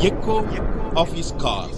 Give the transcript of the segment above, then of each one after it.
echo of his call.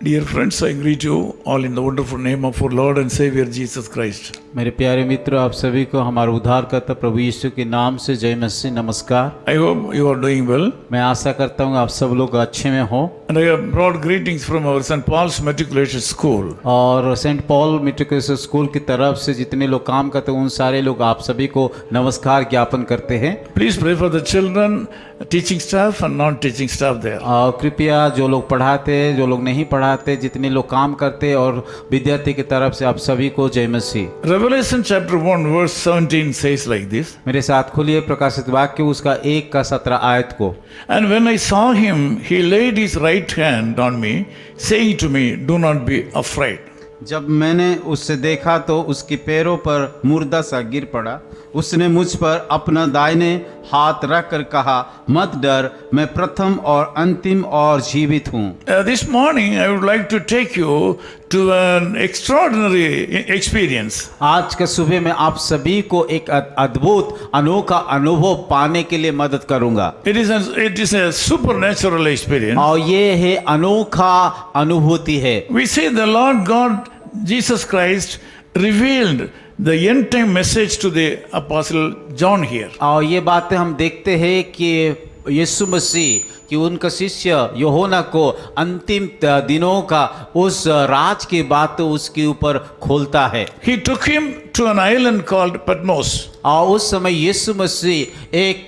Dear friends, I greet you all in the wonderful name of our Lord and Savior Jesus Christ. मेरे प्यारे मित्रों, आप सभी को हमारे उद्धारकर्ता प्रभु यीशु के नाम से जय मसीह नमस्कार। I hope you are doing well. मैं आशा करता हूँ आप सब लोग अच्छे में हो। And I have brought greetings from our St. Paul's Matriculation School. और सेंट पॉल मेट्रिकुलेशन स्कूल की तरफ से जितने लोग काम करते हैं उन सारे लोग आप सभी को नमस्कार ज्ञापन करते हैं। Please pray for the children, teaching staff and non-teaching staff there. और कृपया जो लोग पढ़ाते, जो लोग नहीं पढ़ाते, जितने लोग काम करते और विद्यार्थी की तरफ से आप सभी को जय मसीह। Revelation chapter 1 verse 17 says like this. मेरे साथ खोलिए प्रकाशित वाक्य उसका 1:17 आयत को। And when I saw him, he laid his right hand on me, saying to me, do not be afraid. जब मैंने उससे देखा तो उसके पैरों पर मुर्दा सा गिर पड़ा। उसने मुझ पर अपना दाहिने हाथ रख कर कहा, मत डर, मैं प्रथम और अंतिम और जीवित हूँ। This morning I would like to take you to an extraordinary experience. आज के सुबह में आप सभी को एक अद्भुत अनोखा अनुभव पाने के लिए मदद करूंगा। It is a supernatural experience. और ये है अनोखा अनुभूति है। We see the Lord God Jesus Christ revealed the end time message to the apostle John here. और ये बातें हम देखते हैं कि यीशु मसीह कि उनका शिष्य यूहन्ना को अंतिम दिनों का उस राज की बात उसके ऊपर खोलता है। He took him to an island called Patmos. और उस समय यीशु मसीह एक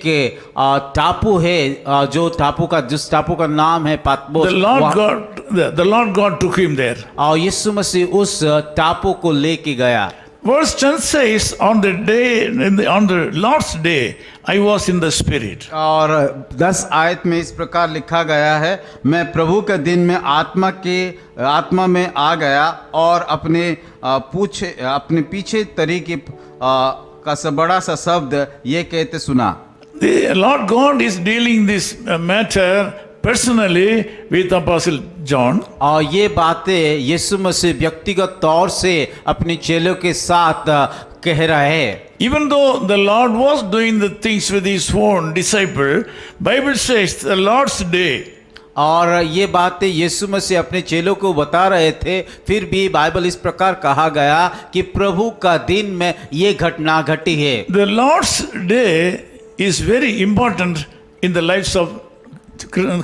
टापू है जो जिस टापू का नाम है पतमोस। The Lord God took him there. और यीशु मसीह उस टापू को लेके गया। Verse 10 says, on the Lord's day, I was in the Spirit. और 10 आयत में इस प्रकार लिखा गया है, मैं प्रभु के दिन में आत्मा में आ गया और अपने पीछे तरीके का बड़ा सा शब्द ये कहते सुना। The Lord God is dealing this matter personally with Apostle John. और ये बातें यीशु मसीह व्यक्तिगत तौर से अपने चेलों के साथ कह रहा है। Even though the Lord was doing the things with his own disciple, Bible says the Lord's day. और ये बातें यीशु मसीह अपने चेलों को बता रहे थे, फिर भी बाइबल इस प्रकार कहा गया कि प्रभु का दिन में ये घटना घटी है। The Lord's day is very important in the lives of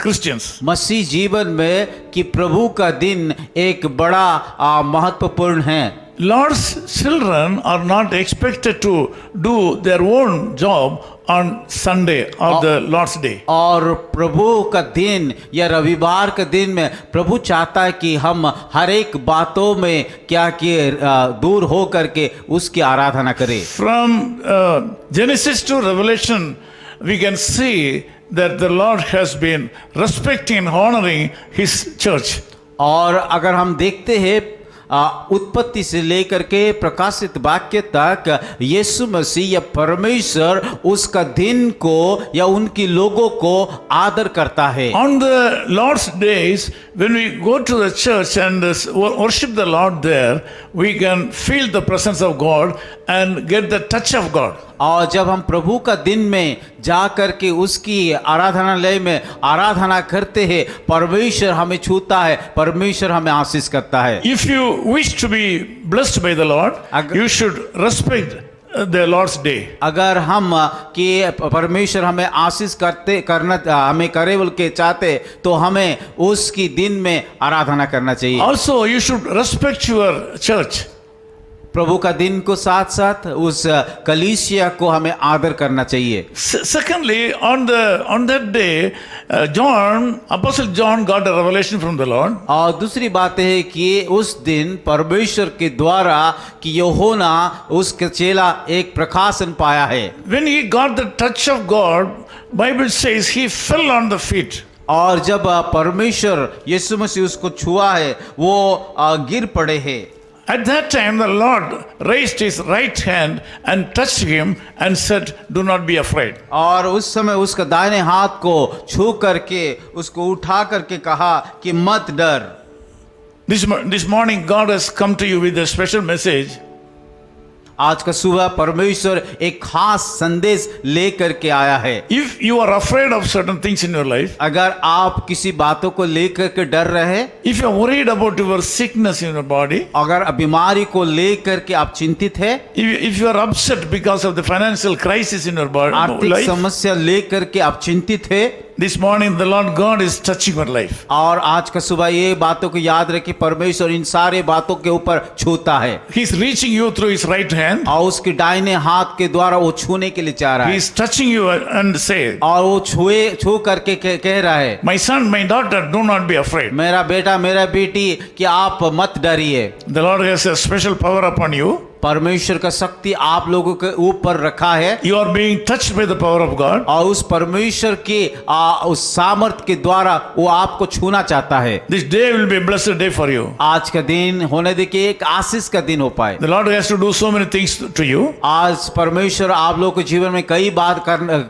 Christians. मसीह जीवन में कि प्रभु का दिन एक बड़ा महत्वपूर्ण है। Lord's children are not expected to do their own job on Sunday or the Lord's day. और प्रभु का दिन या रविवार के दिन में प्रभु चाहता है कि हम हर एक बातों में क्या किए दूर हो करके उसकी आराधना करें। From Genesis to Revelation, we can see that the Lord has been respecting and honoring his church. और अगर हम देखते हैं उत्पत्ति से लेकर के प्रकाशित वाक्य तक यीशु मसीह या परमेश्वर उसका दिन को या उनकी लोगों को आदर करता है। On the Lord's days, when we go to the church and worship the Lord there, we can feel the presence of God and get the touch of God. और जब हम प्रभु का दिन में जा करके उसकी आराधनालय में आराधना करते हैं, परमेश्वर हमें छूता है, परमेश्वर हमें आशीष करता है। If you wish to be blessed by the Lord, you should respect the Lord's day. अगर हम कि परमेश्वर हमें आशीष हमें करे बोल के चाहते तो हमें उसकी दिन में आराधना करना चाहिए। Also, you should respect your church. प्रभु का दिन को साथ साथ उस कलीसिया को हमें आदर करना चाहिए। Secondly, on that day, Apostle John got a revelation from the Lord. और दूसरी बात है कि उस दिन परमेश्वर के द्वारा कि यूहन्ना उसके चेला एक प्रकाशन पाया है। When he got the touch of God, Bible says he fell on the feet. और जब परमेश्वर यीशु मसीह उसको छुआ है वो गिर पड़े हैं। At that time, the Lord raised his right hand and touched him and said, do not be afraid. और उस समय उसका दाहिने हाथ को छू करके उसको उठा करके कहा कि मत डर। This morning, God has come to you with a special message. आज का सुबह परमेश्वर एक खास संदेश लेकर के आया है। If you are afraid of certain things in your life, अगर आप किसी बातों को लेकर के डर रहे, if you are worried about your sickness in your body, अगर बीमारी को लेकर के आप चिंतित है, if you are upset because of the financial crisis in your body, आर्थिक life, समस्या लेकर के आप चिंतित है, this morning the Lord God is touching your life. और आज का सुबह ये बातों को याद रखिए, परमेश्वर इन सारे बातों के ऊपर छूता है। He is reaching you through his right hand. और उसके दाहिने हाथ के द्वारा वो छूने के लिए चाह रहा He है, is touching you and say, और वो छू करके कह रहा है, my son, my daughter, do not be afraid. मेरा बेटा मेरा बेटी कि आप मत डरिए। The Lord has a special power upon you. परमेश्वर का शक्ति आप लोगों के ऊपर रखा है, You are being touched by the power of God. और उस परमेश्वर के उस सामर्थ के द्वारा वो आपको छूना चाहता है। This day will be a blessed day for you. आज का दिन होने दे कि एक आशीष का दिन हो पाए। The Lord has to do so many things to you. आज परमेश्वर आप लोगों के जीवन में कई बात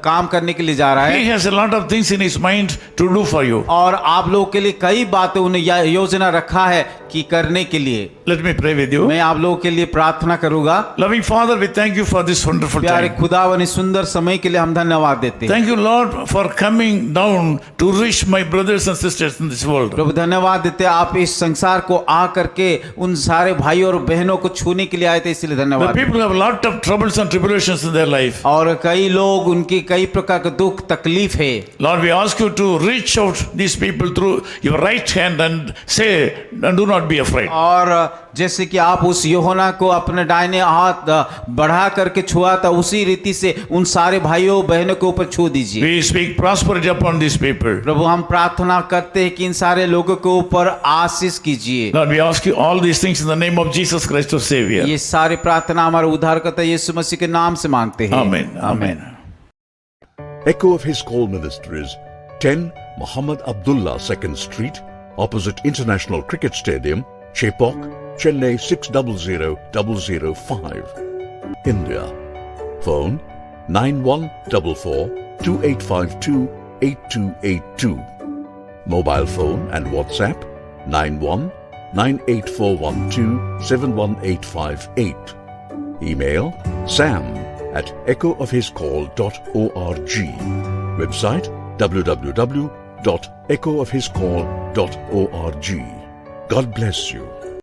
काम करने के लिए जा रहा He है, has a lot of things in his mind to do for you. और आप लोगों के लिए कई बातें उन्हें योजना रखा है कि करने के लिए। Let me pray with you. मैं आप लोगों के लिए प्रार्थना करूंगा। Loving Father, we thank you for this wonderful प्यारे time. खुदावन इस सुंदर समय के लिए हम धन्यवाद देते हैं। Thank you, Lord, for coming down to reach my brothers and sisters in this world. प्रभु धन्यवाद देते हैं, आप इस संसार को आ करके उन सारे भाई और बहनों को छूने के लिए आए थे, इसलिए The धन्यवाद। people have a lot of troubles and tribulations in their life. और कई लोग उनकी कई प्रकार के दुख तकलीफ है। Lord, we ask you to reach out these people through your right hand and say, do not be afraid. और जैसे कि आप उस यूहन्ना को अपने दाहिने हाथ बढ़ा करके छुआ था, उसी रीति से उन सारे भाइयों बहनों के ऊपर छू दीजिए। We speak prosperity upon these people. प्रभु हम प्रार्थना करते हैं कि इन सारे लोगों के ऊपर आशीष कीजिए। Lord, we ask you all these things in the name of Jesus Christ, our Savior. ये सारी प्रार्थना हमारे उद्धारकर्ता यीशु मसीह के नाम से मांगते हैं। Amen. Amen. Echo of His Call Ministries, 10 Muhammad Abdullah 2nd Street, opposite International Cricket Stadium, Chepauk, Chennai 600005, India. Phone 9144-2852-8282. Mobile phone and WhatsApp 91-98412-71858. Email sam@echoofhiscall.org. Website www.echoofhiscall.org. God bless you.